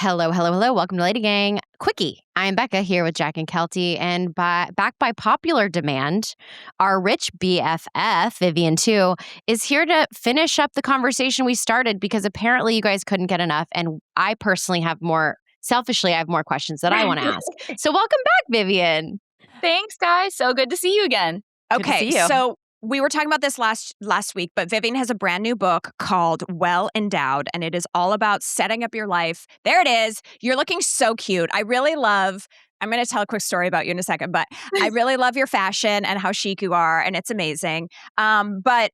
Hello, hello, hello. Welcome to LadyGang. Quickie. I'm Becca here with Jack and Kelty, and back by popular demand, our rich BFF, Vivian Tu, is here to finish up the conversation we started because apparently you guys couldn't get enough, and I personally have more, selfishly, I have more questions that I want to ask. So welcome back, Vivian. Thanks, guys. So good to see you again. Good to Okay, see you. so we were talking about this last week, but Vivian has a brand new book called Well Endowed, and it is all about setting up your life. There it is. You're looking so cute. I'm going to tell a quick story about you in a second, but I really love your fashion and how chic you are, and it's amazing. But,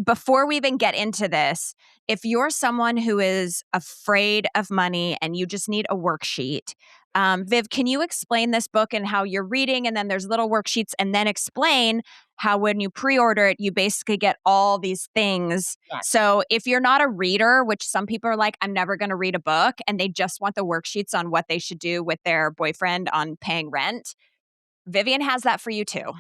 before we even get into this, if you're someone who is afraid of money and you just need a worksheet, Viv, can you explain this book and how you're reading, and then there's little worksheets, and then explain how when you pre-order it, you basically get all these things. Yes. So if you're not a reader, which some people are like, I'm never going to read a book, and they just want the worksheets on what they should do with their boyfriend on paying rent, Vivian has that for you too.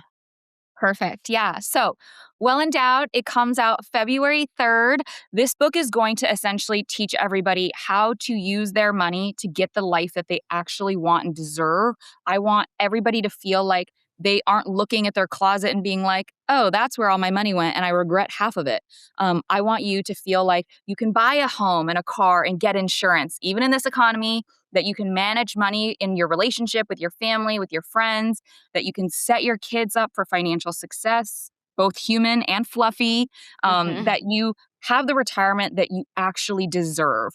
Perfect. Yeah. So, Well Endowed, it comes out February 3rd. This book is going to essentially teach everybody how to use their money to get the life that they actually want and deserve. I want everybody to feel like they aren't looking at their closet and being like, oh, that's where all my money went and I regret half of it. I want you to feel like you can buy a home and a car and get insurance, even in this economy, that you can manage money in your relationship with your family, with your friends, that you can set your kids up for financial success, both human and fluffy, that you have the retirement that you actually deserve.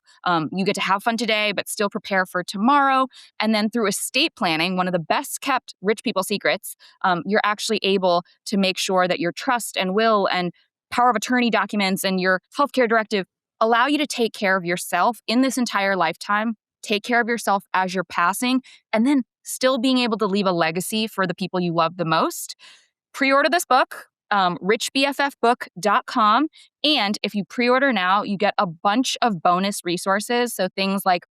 You get to have fun today, but still prepare for tomorrow. And then through estate planning, one of the best kept rich people secrets, you're actually able to make sure that your trust and will and power of attorney documents and your healthcare directive allow you to take care of yourself in this entire lifetime, take care of yourself as you're passing, and then still being able to leave a legacy for the people you love the most. Pre-order this book, richbffbook.com. And if you pre-order now, you get a bunch of bonus resources. So things like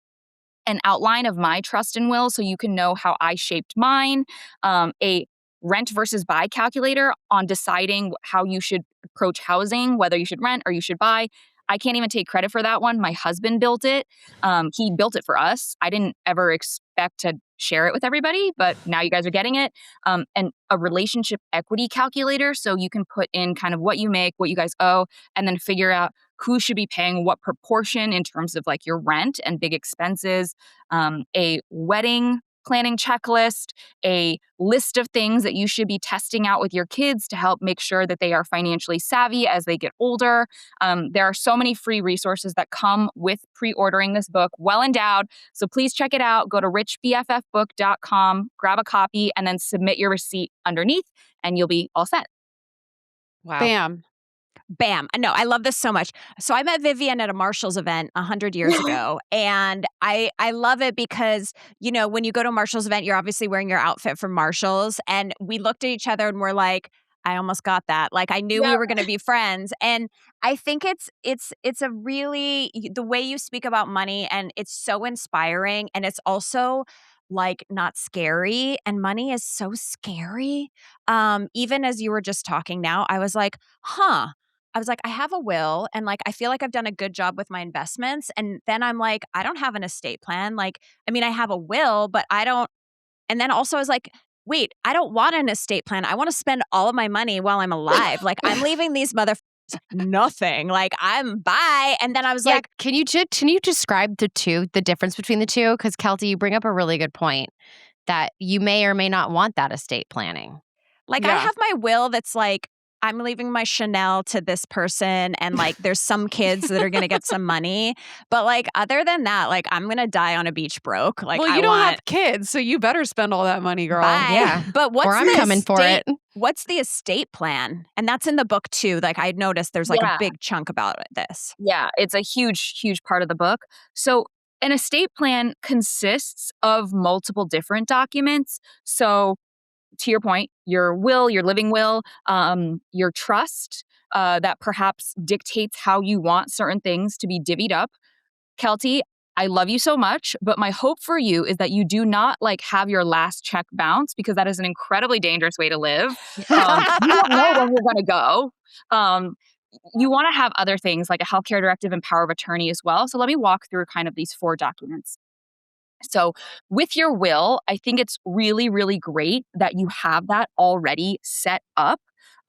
an outline of my trust and will so you can know how I shaped mine, a rent versus buy calculator on deciding how you should approach housing, whether you should rent or you should buy. I can't even take credit for that one. My husband built it. He built it for us. I didn't ever expect to share it with everybody, but now you guys are getting it. And a relationship equity calculator. So you can put in kind of what you make, what you guys owe, and then figure out who should be paying what proportion in terms of like your rent and big expenses, a wedding planning checklist, a list of things that you should be testing out with your kids to help make sure that they are financially savvy as they get older. There are so many free resources that come with pre-ordering this book, Well Endowed. So please check it out. Go to richbffbook.com, grab a copy, and then submit your receipt underneath, and you'll be all set. Wow. Bam. No, I love this so much. So I met Vivian at a Marshall's event 100 years ago. And I love it because, when you go to a Marshall's event, you're obviously wearing your outfit from Marshall's. And we looked at each other and we're like, I almost got that. Like I knew we were going to be friends. And I think it's a really, the way you speak about money, and it's so inspiring. And it's also like not scary, and money is so scary. Even as you were just talking now, I was like, I have a will, and like I feel like I've done a good job with my investments. And then I'm like, I don't have an estate plan. Like, I mean, I have a will, but I don't. And then also I was like, wait, I don't want an estate plan. I want to spend all of my money while I'm alive. Like I'm leaving these motherfuckers nothing. Like I'm bye. And then I was like, can you describe the difference between the two? Because Kelty, you bring up a really good point that you may or may not want that estate planning. I have my will that's like, I'm leaving my Chanel to this person, and like there's some kids that are going to get some money. But like other than that, like I'm going to die on a beach broke. Like you don't have kids, so you better spend all that money, girl. Bye. Yeah. But or I'm coming for it. What's the estate plan? And that's in the book too. Like I noticed there's like a big chunk about this. Yeah, it's a huge, huge part of the book. So an estate plan consists of multiple different documents. So to your point, your will, your living will, your trust that perhaps dictates how you want certain things to be divvied up. Kelty, I love you so much, but my hope for you is that you do not like have your last check bounce, because that is an incredibly dangerous way to live. You don't know where you're going to go. you want to have other things like a healthcare directive and power of attorney as well. So let me walk through kind of these 4 documents. So with your will, I think it's really, really great that you have that already set up.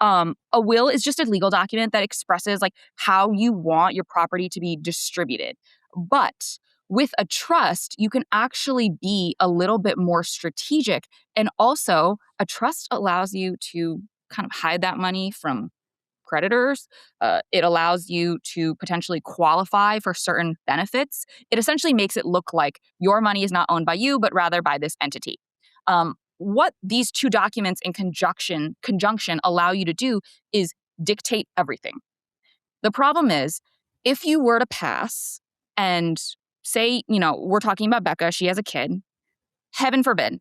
A will is just a legal document that expresses like how you want your property to be distributed. But with a trust, you can actually be a little bit more strategic. And also, a trust allows you to kind of hide that money from creditors. It allows you to potentially qualify for certain benefits. It essentially makes it look like your money is not owned by you, but rather by this entity. What these 2 documents in conjunction allow you to do is dictate everything. The problem is, if you were to pass and say, we're talking about Becca, she has a kid, heaven forbid,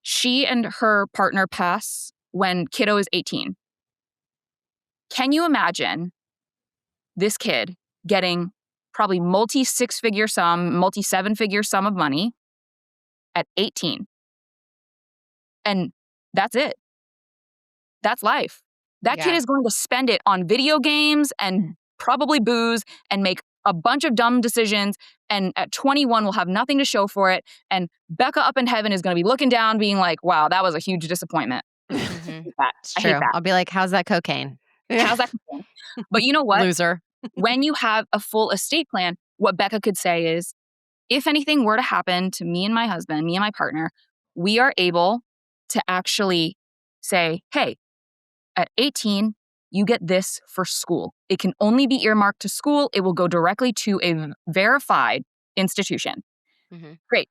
she and her partner pass when kiddo is 18. Can you imagine this kid getting probably multi-6-figure sum, multi-7-figure sum of money at 18? And that's it. That's life. That kid Yeah. is going to spend it on video games and probably booze and make a bunch of dumb decisions. And at 21 will have nothing to show for it. And Becca up in heaven is going to be looking down being like, wow, that was a huge disappointment. Mhm. I hate that. I'll be like, how's that cocaine? How's that going? But you know what? Loser. When you have a full estate plan, what Becca could say is, if anything were to happen to me and my husband, me and my partner, we are able to actually say, hey, at 18, you get this for school. It can only be earmarked to school. It will go directly to a verified institution. Mhm. Great.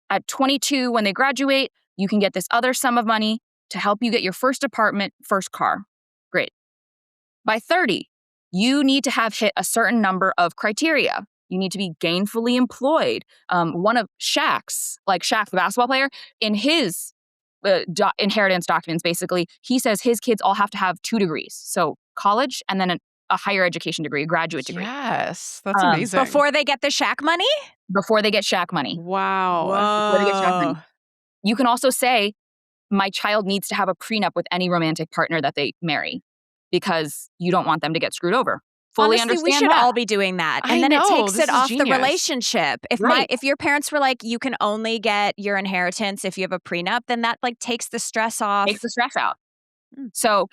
At 22, when they graduate, you can get this other sum of money to help you get your first apartment, first car. Great. By 30, you need to have hit a certain number of criteria. You need to be gainfully employed. One of Shaq's, like Shaq, the basketball player, in his inheritance documents, basically, he says his kids all have to have 2 degrees. So college and then a higher education degree, a graduate degree, Yes, that's Um, amazing. Before they get the Shaq money? before they get Shaq money. Wow. Before they get Shaq money. Whoa. You can also say, my child needs to have a prenup with any romantic partner that they marry because you don't want them to get screwed over. Fully Honestly, we understand should that. all be doing that. I And then know, it takes this it is off the genius. relationship. Right. If your parents were like, you can only get your inheritance if you have a prenup, then that like takes the stress off. Takes the stress out. Mm. So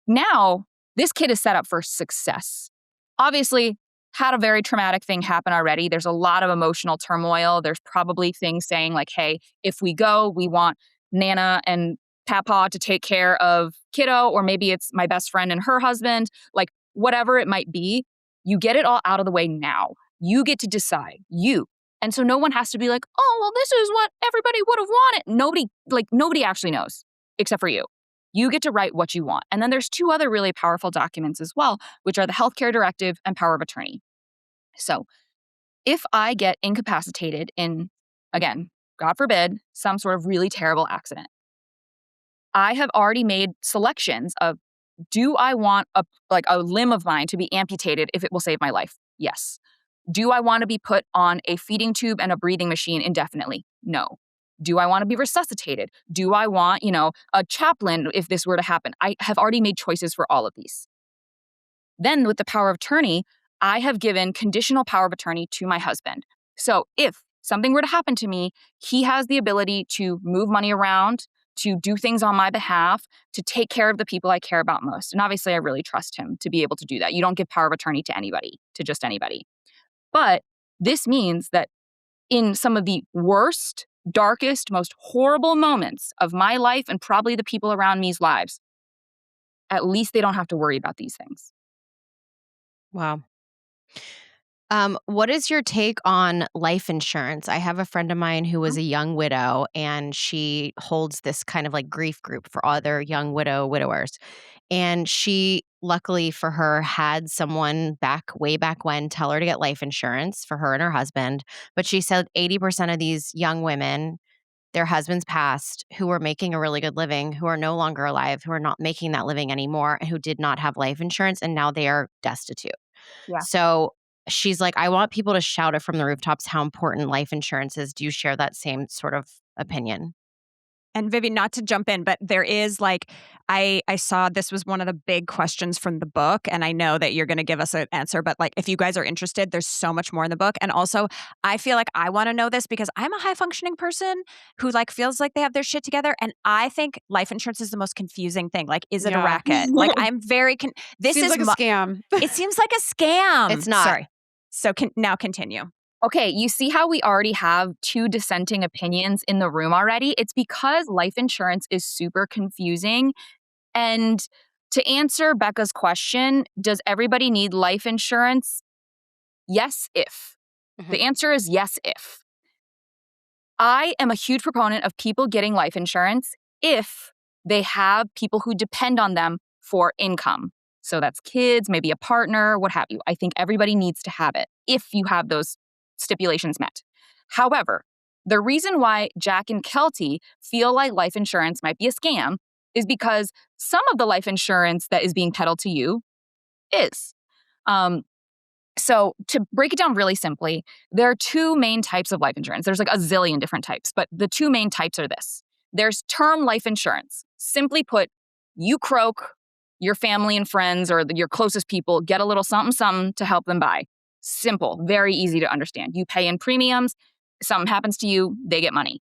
now this kid is set up for success. Obviously, had a very traumatic thing happen already. There's a lot of emotional turmoil. There's probably things saying like, hey, if we go, we want Nana and Papa to take care of kiddo, or maybe it's my best friend and her husband, like whatever it might be. You get it all out of the way now. You get to decide. You. And so no one has to be like, oh, well, this is what everybody would have wanted. Nobody actually knows except for you. You get to write what you want. And then there's 2 other really powerful documents as well, which are the healthcare directive and power of attorney. So if I get incapacitated in, again, God forbid, some sort of really terrible accident, I have already made selections of, do I want a limb of mine to be amputated if it will save my life? Yes. Do I want to be put on a feeding tube and a breathing machine indefinitely? No. Do I want to be resuscitated? Do I want, a chaplain if this were to happen? I have already made choices for all of these. Then with the power of attorney, I have given conditional power of attorney to my husband. So if something were to happen to me, he has the ability to move money around, to do things on my behalf, to take care of the people I care about most. And obviously, I really trust him to be able to do that. You don't give power of attorney to anybody, to just anybody. But this means that in some of the worst, darkest, most horrible moments of my life and probably the people around me's lives, at least they don't have to worry about these things. Wow. What is your take on life insurance? I have a friend of mine who was a young widow, and she holds this kind of like grief group for other young widowers. And she, luckily for her, had someone way back when tell her to get life insurance for her and her husband. But she said 80% of these young women, their husbands passed, who were making a really good living, who are no longer alive, who are not making that living anymore, and who did not have life insurance, and now they are destitute. Yeah. So she's like, I want people to shout it from the rooftops how important life insurance is. Do you share that same sort of opinion? And Vivian, not to jump in, but there is like, I saw this was one of the big questions from the book. And I know that you're going to give us an answer, but like, if you guys are interested, there's so much more in the book. And also, I feel like I want to know this because I'm a high functioning person who like feels like they have their shit together. And I think life insurance is the most confusing thing. Like, is it a Yeah. racket? Like, I'm very, this Seems is like a scam. it seems like a scam. It's not. Sorry. So now continue. Okay, you see how we already have two dissenting opinions in the room already? It's because life insurance is super confusing. And to answer Becca's question, does everybody need life insurance? Yes, if. The answer is yes, if. I am a huge proponent of people getting life insurance if they have people who depend on them for income. So that's kids, maybe a partner, what have you. I think everybody needs to have it if you have those stipulations met. However, the reason why Jack and Kelty feel like life insurance might be a scam is because some of the life insurance that is being peddled to you is. So to break it down really simply, there are two main types of life insurance. There's like a zillion different types, but the two main types are this. There's term life insurance. Simply put, you croak, your family and friends or your closest people get a little something, something to help them buy. Simple, very easy to understand. You pay in premiums, something happens to you, they get money.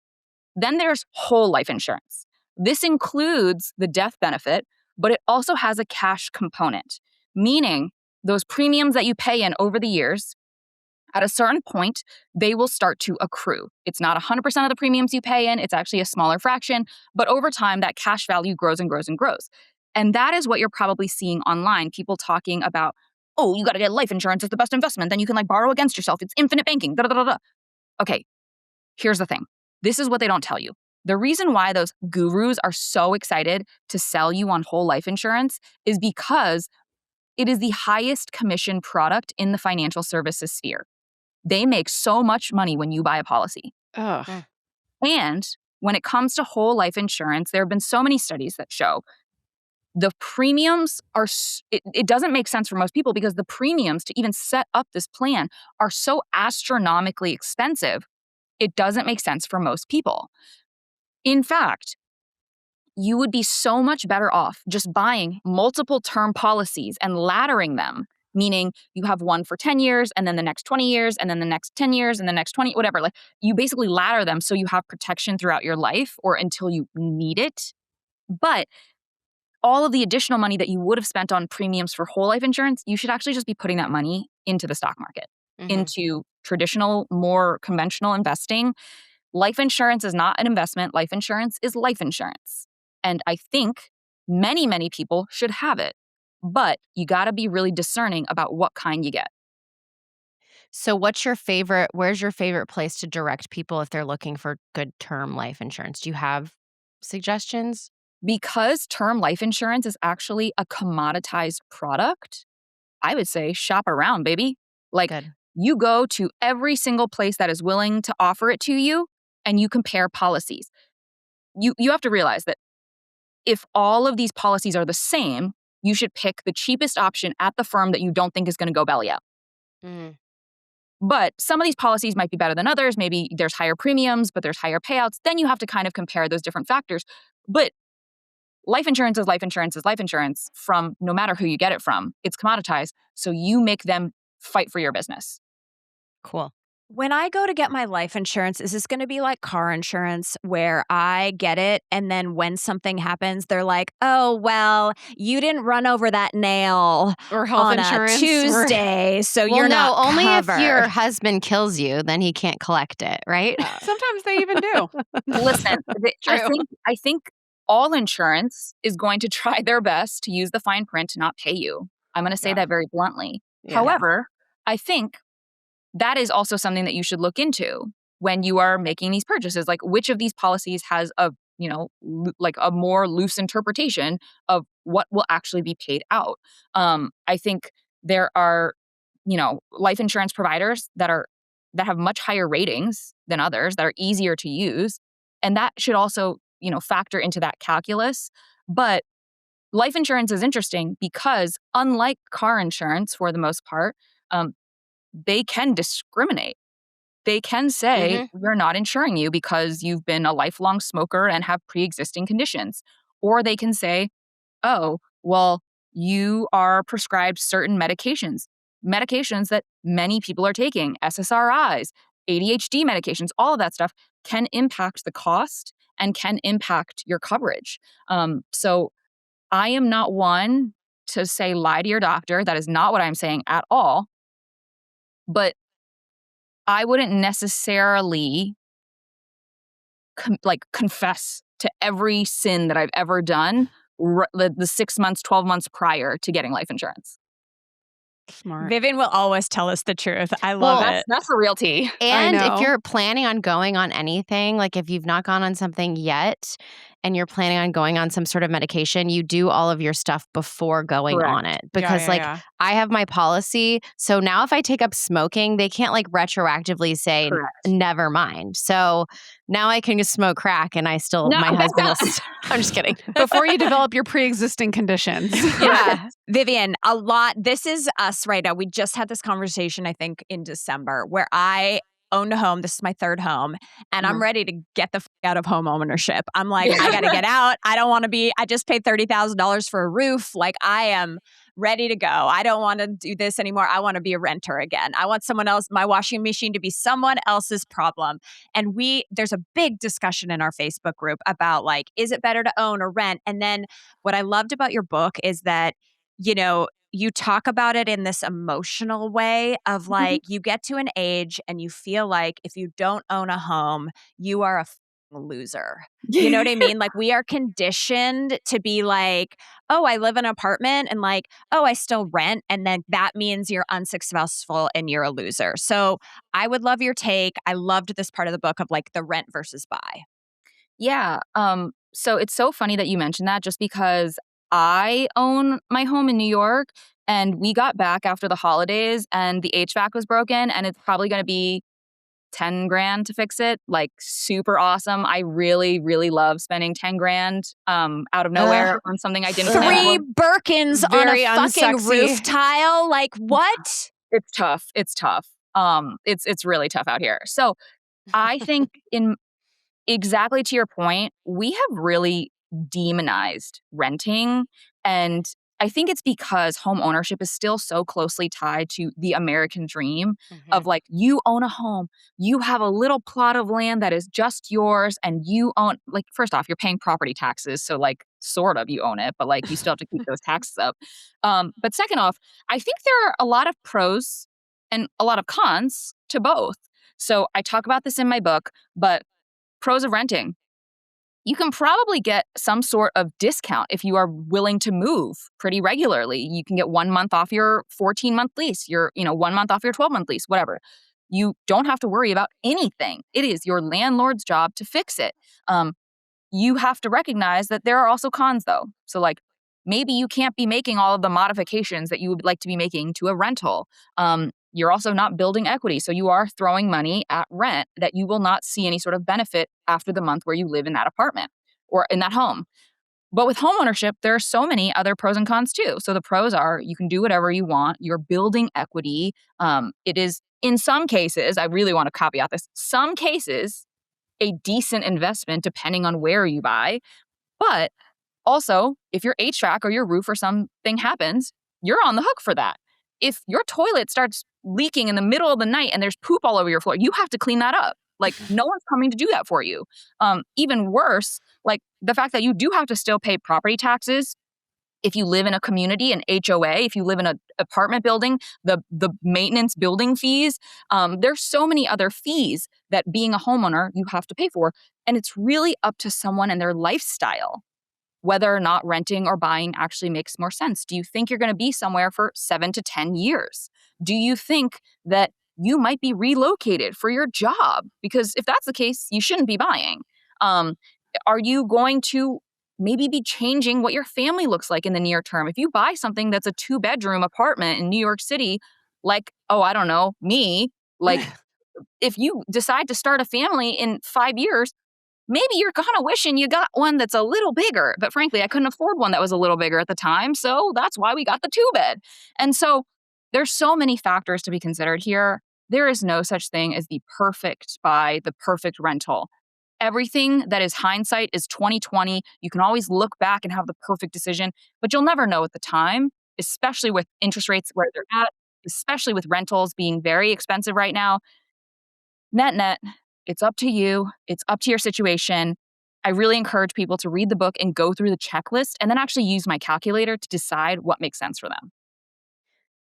Then there's whole life insurance. This includes the death benefit, but it also has a cash component, meaning those premiums that you pay in over the years, at a certain point, they will start to accrue. It's not 100% of the premiums you pay in, it's actually a smaller fraction, but over time, that cash value grows and grows and grows. And that is what you're probably seeing online, people talking about, oh, you got to get life insurance, it's the best investment, then you can like borrow against yourself, it's infinite banking, da da da da. Okay, here's the thing. This is what they don't tell you. The reason why those gurus are so excited to sell you on whole life insurance is because it is the highest commission product in the financial services sphere. They make so much money when you buy a policy. Ugh. And when it comes to whole life insurance, there have been so many studies that show the premiums are, it doesn't make sense for most people because the premiums to even set up this plan are so astronomically expensive. It doesn't make sense for most people. In fact, you would be so much better off just buying multiple term policies and laddering them, meaning you have one for 10 years and then the next 20 years and then the next 10 years and the next 20, whatever. Like you basically ladder them so you have protection throughout your life or until you need it. But all of the additional money that you would have spent on premiums for whole life insurance, you should actually just be putting that money into the stock market, into traditional, more conventional investing. Life insurance is not an investment. Life insurance is life insurance. And I think many, many people should have it. But you got to be really discerning about what kind you get. So where's your favorite place to direct people if they're looking for good term life insurance? Do you have suggestions? Because term life insurance is actually a commoditized product, I would say shop around, baby. Like Good. you go to every single place that is willing to offer it to you and you compare policies. You have to realize that if all of these policies are the same, you should pick the cheapest option at the firm that you don't think is going to go belly up. But some of these policies might be better than others. Maybe there's higher premiums, but there's higher payouts. Then you have to kind of compare those different factors. But life insurance is life insurance is life insurance from no matter who you get it from. It's commoditized. So you make them fight for your business. Cool. When I go to get my life insurance, is this going to be like car insurance where I get it and then when something happens, they're like, oh, well, you didn't run over that nail Or health on insurance. a Tuesday, so Well, you're no, not only covered. if your husband kills you, then he can't collect it, right? Sometimes they even do. Listen, True. I think all insurance is going to try their best to use the fine print to not pay you. I'm going to say Yeah. that very bluntly. Yeah. However, I think that is also something that you should look into when you are making these purchases. Like which of these policies has a, like a more loose interpretation of what will actually be paid out. I think there are, life insurance providers that have much higher ratings than others that are easier to use. And that should also, factor into that calculus. But life insurance is interesting because unlike car insurance for the most part, they can discriminate. they can say, we're not insuring you because you've been a lifelong smoker and have pre-existing conditions. Or they can say, oh, well, you are prescribed certain medications that many people are taking, SSRIs, ADHD medications, all of that stuff can impact the cost and can impact your coverage. So I am not one to say lie to your doctor. That is not what I'm saying at all. But I wouldn't necessarily confess to every sin that I've ever done the 6 months, 12 months prior to getting life insurance. Smart. Vivian will always tell us the truth. I love it. That's the real tea. And I know. if you're planning on going on anything, like if you've not gone on something yet and you're planning on going on some sort of medication, you do all of your stuff before going on it. Because yeah. I have my policy. So now if I take up smoking, they can't like retroactively say, Correct. never mind. So now I can just smoke crack and I still, No, my thank husband will, God. I'm just kidding. Before you develop your pre-existing conditions. Yeah. Vivian, this is us right now. We just had this conversation, I think, in December, where I owned a home. This is my third home. And I'm ready to get the out of home ownership. I'm like, I got to get out. I don't want to be, I just paid $30,000 for a roof. Like, I am ready to go. I don't want to do this anymore. I want to be a renter again. I want someone else, my washing machine to be someone else's problem. And there's a big discussion in our Facebook group about like, is it better to own or rent? And then what I loved about your book is that, you talk about it in this emotional way of like, you get to an age and you feel like if you don't own a home, you are a loser. You know what I mean? Like, we are conditioned to be like, oh, I live in an apartment, and like, oh, I still rent. And then that means you're unsuccessful and you're a loser. So I would love your take. I loved this part of the book of like the rent versus buy. Yeah. So it's so funny that you mentioned that, just because I own my home in New York and we got back after the holidays and the HVAC was broken and it's probably going to be 10 grand to fix it. Like, super awesome. I really, really love spending 10 grand out of nowhere on something I didn't plan 3 for. Birkins on Very a fucking unsexy. roof tile. Like, what? It's tough. It's tough. It's really tough out here. So I think exactly to your point, we have really demonized renting. And I think it's because home ownership is still so closely tied to the American dream of like, you own a home, you have a little plot of land that is just yours, and you own, like, first off, you're paying property taxes. So like, sort of you own it, but like, you still have to keep those taxes up. But second off, I think there are a lot of pros and a lot of cons to both. So I talk about this in my book, but pros of renting. You can probably get some sort of discount if you are willing to move pretty regularly. You can get 1 month off your 14-month lease, 1 month off your 12-month lease, whatever. You don't have to worry about anything. It is your landlord's job to fix it. You have to recognize that there are also cons, though. So like, maybe you can't be making all of the modifications that you would like to be making to a rental. You're also not building equity. So you are throwing money at rent that you will not see any sort of benefit after the month where you live in that apartment or in that home. But with homeownership, there are so many other pros and cons too. So the pros are you can do whatever you want. You're building equity. It is, in some cases, I really want to caveat this, some cases, a decent investment depending on where you buy. But also, if your HVAC or your roof or something happens, you're on the hook for that. If your toilet starts leaking in the middle of the night and there's poop all over your floor, you have to clean that up. Like, no one's coming to do that for you. Even worse, like the fact that you do have to still pay property taxes. If you live in a community, an HOA, if you live in an apartment building, the maintenance building fees, there's so many other fees that being a homeowner, you have to pay for. And it's really up to someone and their lifestyle whether or not renting or buying actually makes more sense. Do you think you're going to be somewhere for 7 to 10 years? Do you think that you might be relocated for your job? Because if that's the case, you shouldn't be buying. Are you going to maybe be changing what your family looks like in the near term? If you buy something that's a 2-bedroom apartment in New York City, like, oh, I don't know, me, like, if you decide to start a family in 5 years, maybe you're kind of wishing you got one that's a little bigger. But frankly, I couldn't afford one that was a little bigger at the time. So that's why we got the 2-bed. And so there's so many factors to be considered here. there is no such thing as the perfect buy, the perfect rental. Everything that is hindsight is 2020. You can always look back and have the perfect decision, but you'll never know at the time, especially with interest rates where they're at, especially with rentals being very expensive right now. Net, it's up to you. It's up to your situation. I really encourage people to read the book and go through the checklist and then actually use my calculator to decide what makes sense for them.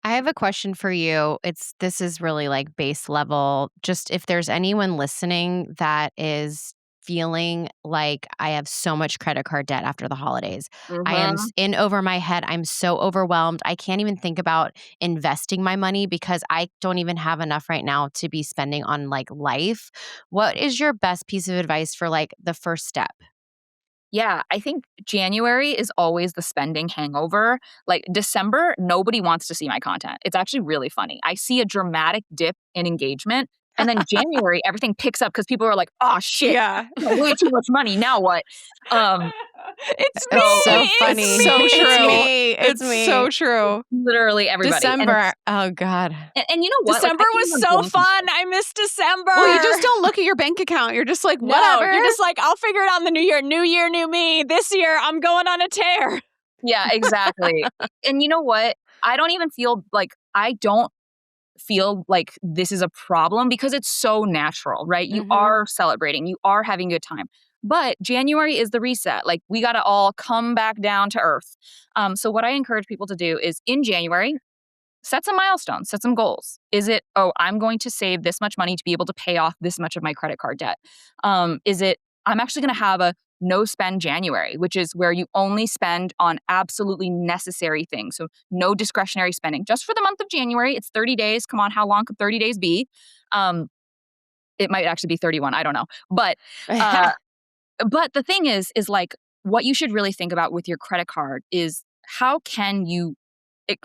I have a question for you. This is really like base level. Just if there's anyone listening that is feeling like I have so much credit card debt after the holidays. I am Mhm. in over my head. I'm so overwhelmed. I can't even think about investing my money because I don't even have enough right now to be spending on like life. What is your best piece of advice for like the first step? Yeah, I think January is always the spending hangover. Like December, nobody wants to see my content. It's actually really funny. I see a dramatic dip in engagement. And then January, everything picks up because people are like, oh shit, Yeah. way too much money. Now what? Um, It's me. It's so It's funny. me. So It's true. me. It's It's me. so true. literally everybody. And December. Oh God. you know what? Like, December I can was even so blame people. fun. I miss December. Well, you just don't look at your bank account. You're just like, No, whatever. you're just like, I'll figure it out in the new year. New year, new me. This year, I'm going on a tear. Yeah, exactly. And you know what? I don't feel like this is a problem because it's so natural, right? You Mhm. are celebrating, you are having a good time. But January is the reset. Like we got to all come back down to earth. So what I encourage people to do is in January, set some milestones, set some goals. Is it, oh, I'm going to save this much money to be able to pay off this much of my credit card debt? Is it, I'm actually going to have a no spend January, which is where you only spend on absolutely necessary things. So no discretionary spending just for the month of January. It's 30 days. Come on, how long could 30 days be? It might actually be 31. I don't know. But the thing is like what you should really think about with your credit card is how can you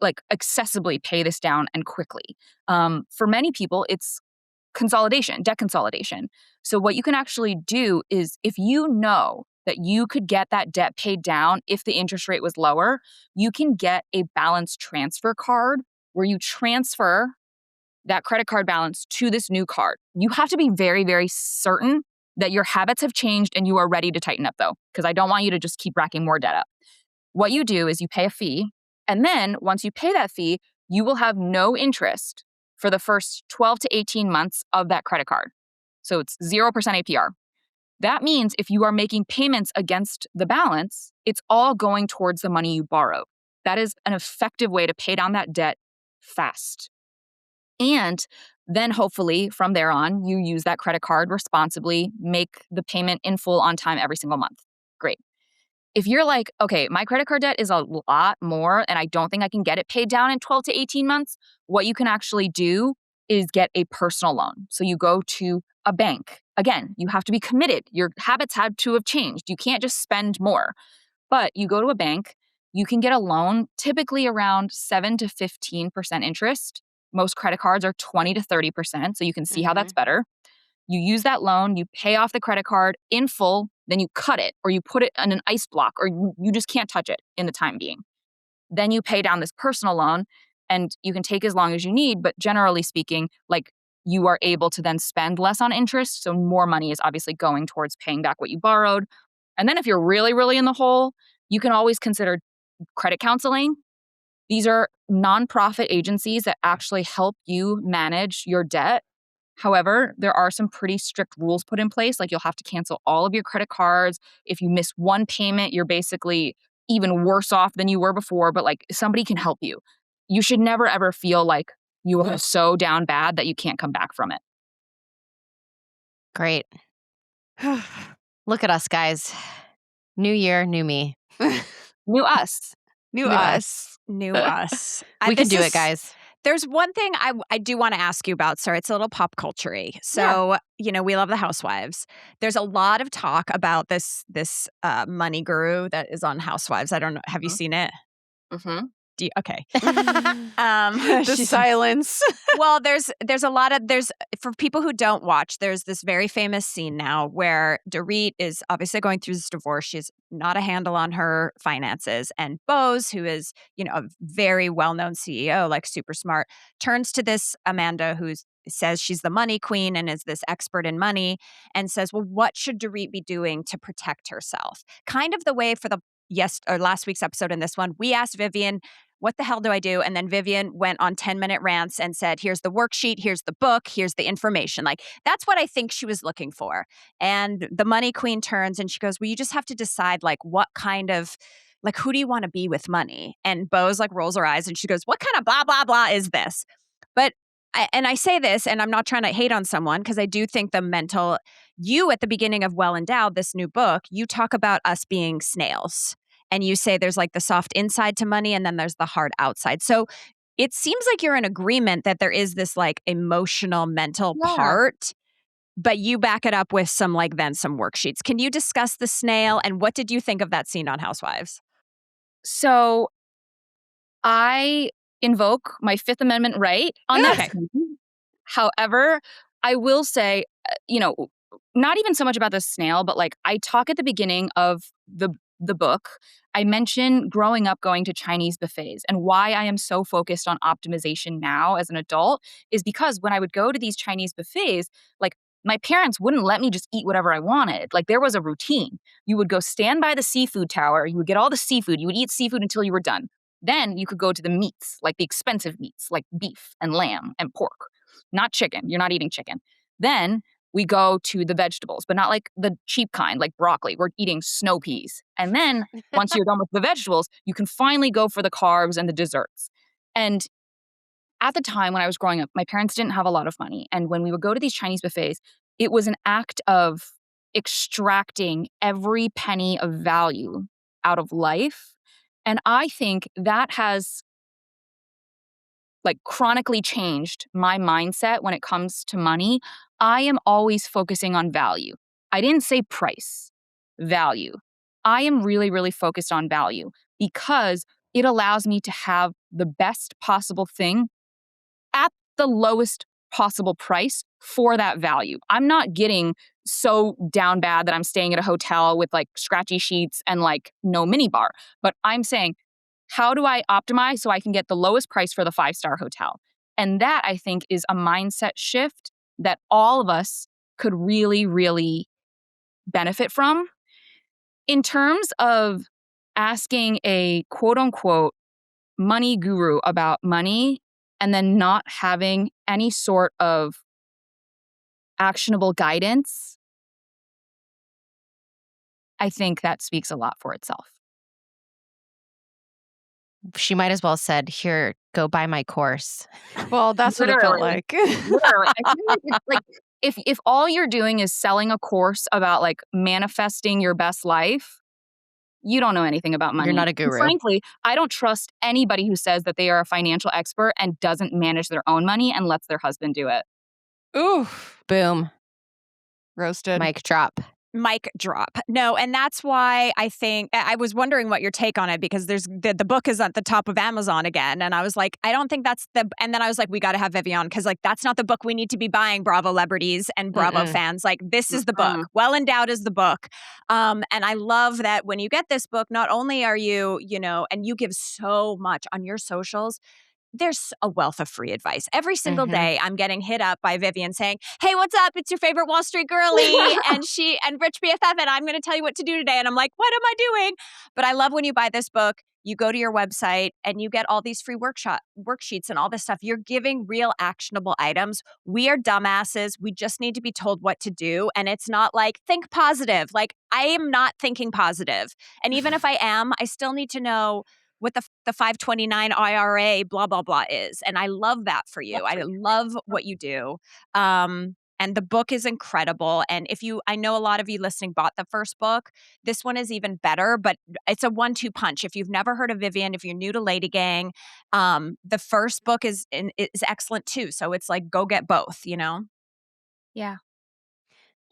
like accessibly pay this down and quickly. For many people, it's debt consolidation. So what you can actually do is if you know that you could get that debt paid down if the interest rate was lower, you can get a balance transfer card where you transfer that credit card balance to this new card. You have to be very, very certain that your habits have changed and you are ready to tighten up though, because I don't want you to just keep racking more debt up. What you do is you pay a fee, and then once you pay that fee, you will have no interest for the first 12 to 18 months of that credit card. So it's 0% APR. That means if you are making payments against the balance, it's all going towards the money you borrowed. That is an effective way to pay down that debt fast. And then hopefully from there on, you use that credit card responsibly, make the payment in full on time every single month. Great. If you're like, okay, my credit card debt is a lot more and I don't think I can get it paid down in 12 to 18 months, what you can actually do is get a personal loan. So you go to a bank. Again, you have to be committed. Your habits had to have changed. You can't just spend more. But you go to a bank, you can get a loan typically around 7 to 15% interest. Most credit cards are 20 to 30%. So you can see how that's better. You use that loan, you pay off the credit card in full, then you cut it or you put it on an ice block or you just can't touch it in the time being. Then you pay down this personal loan and you can take as long as you need. But generally speaking, like you are able to then spend less on interest. So more money is obviously going towards paying back what you borrowed. And then if you're really, really in the hole, you can always consider credit counseling. These are nonprofit agencies that actually help you manage your debt. However, there are some pretty strict rules put in place. Like you'll have to cancel all of your credit cards. If you miss one payment, you're basically even worse off than you were before, but like somebody can help you. You should never ever feel like you are so down bad that you can't come back from it. Great. Look at us, guys. New year, new me. New us. New New us. New us. We can This do is- it, guys. There's one thing I do want to ask you about. Sorry, it's a little pop culture-y. So, we love the Housewives. There's a lot of talk about this money guru that is on Housewives. I don't know. Have you seen it? Mm-hmm. Okay. The silence. Well, there's a lot of for people who don't watch, there's this very famous scene now where Dorit is obviously going through this divorce. She's not a handle on her finances, and Bose, who is a very well-known CEO, like super smart, turns to this Amanda, who's says she's the money queen and is this expert in money, and says, well, what should Dorit be doing to protect herself? Kind of the way for the last week's episode in this one, we asked Vivian, what the hell do I do? And then Vivian went on 10-minute rants and said, here's the worksheet, here's the book, here's the information. Like, that's what I think she was looking for. And the money queen turns and she goes, well, you just have to decide like what kind of, like, who do you want to be with money? And Bose like rolls her eyes and she goes, what kind of blah, blah, blah is this? But I say this, and I'm not trying to hate on someone, because I do think you at the beginning of Well Endowed, this new book, you talk about us being snails. And you say there's like the soft inside to money and then there's the hard outside. So it seems like you're in agreement that there is this like emotional, mental part, but you back it up with some worksheets. Can you discuss the snail and what did you think of that scene on Housewives? So I invoke my Fifth Amendment right on that. Okay. However, I will say, not even so much about the snail, but like I talk at the beginning of the book, I mention growing up going to Chinese buffets, and why I am so focused on optimization now as an adult is because when I would go to these Chinese buffets, like my parents wouldn't let me just eat whatever I wanted. Like there was a routine. You would go stand by the seafood tower, you would get all the seafood, you would eat seafood until you were done. Then you could go to the meats, like the expensive meats, like beef and lamb and pork, not chicken. You're not eating chicken. Then we go to the vegetables, but not like the cheap kind, like broccoli. We're eating snow peas. And then once you're done with the vegetables, you can finally go for the carbs and the desserts. And at the time when I was growing up, my parents didn't have a lot of money. And when we would go to these Chinese buffets, it was an act of extracting every penny of value out of life. And I think that has like chronically changed my mindset when it comes to money. I am always focusing on value. I didn't say price, value. I am really, really focused on value because it allows me to have the best possible thing at the lowest possible price for that value. I'm not getting so down bad that I'm staying at a hotel with like scratchy sheets and like no minibar, but I'm saying, how do I optimize so I can get the lowest price for the 5-star hotel? And that, I think, is a mindset shift that all of us could really, really benefit from. In terms of asking a quote unquote money guru about money and then not having any sort of actionable guidance, I think that speaks a lot for itself. She might as well have said, here, go buy my course. Well, that's what it felt like. Literally. I feel like it's like if all you're doing is selling a course about like manifesting your best life, you don't know anything about money. You're not a guru. And frankly, I don't trust anybody who says that they are a financial expert and doesn't manage their own money and lets their husband do it. Ooh, Boom. roasted. Mic drop. Mic drop. No, and that's why I think I was wondering what your take on it, because there's the book is at the top of Amazon again, and I was like, I don't think that's the. And then I was like, we got to have Vivian, because like that's not the book we need to be buying, Bravo celebrities and Bravo fans. Like this is the book. Well Endowed is the book, and I love that when you get this book, not only are you, and you give so much on your socials. There's a wealth of free advice. Every single day, I'm getting hit up by Vivian saying, hey, what's up? It's your favorite Wall Street girlie and Rich BFF, and I'm going to tell you what to do today. And I'm like, what am I doing? But I love when you buy this book, you go to your website and you get all these free worksheets and all this stuff. You're giving real actionable items. We are dumbasses. We just need to be told what to do. And it's not like, think positive. Like, I am not thinking positive. And even if I am, I still need to know what the 529 IRA blah, blah, blah is. And I love that for you. I love what you do. And the book is incredible. And I know a lot of you listening bought the first book. This one is even better, but it's a 1-2 punch. If you've never heard of Vivian, if you're new to LadyGang, the first book is excellent too. So it's like, go get both, Yeah.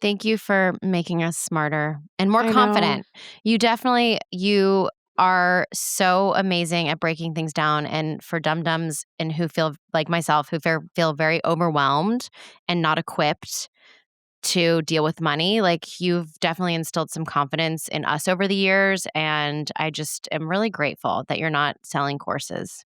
Thank you for making us smarter and more confident. You are so amazing at breaking things down, and for dum-dums and who feel like myself, who feel very overwhelmed and not equipped to deal with money, like you've definitely instilled some confidence in us over the years, and I just am really grateful that you're not selling courses.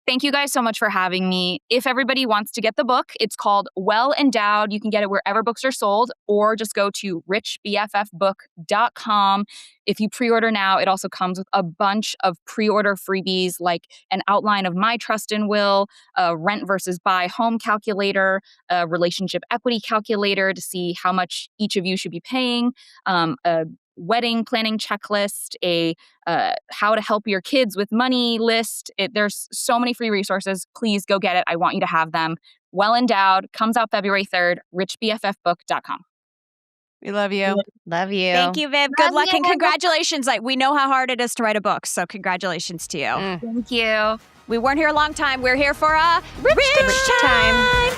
Thank you guys so much for having me. If everybody wants to get the book, it's called Well Endowed. You can get it wherever books are sold, or just go to richbffbook.com. If you pre-order now, it also comes with a bunch of pre-order freebies like an outline of my trust and will, a rent versus buy home calculator, a relationship equity calculator to see how much each of you should be paying, a wedding planning checklist, a how to help your kids with money list. There's so many free resources. Please go get it. I want you to have them. Well Endowed comes out February 3rd, richbffbook.com. We love you. Love you. Thank you, Viv. Good luck and congratulations. Like, we know how hard it is to write a book, so congratulations to you. Thank you. We weren't here a long time. We're here for a rich time.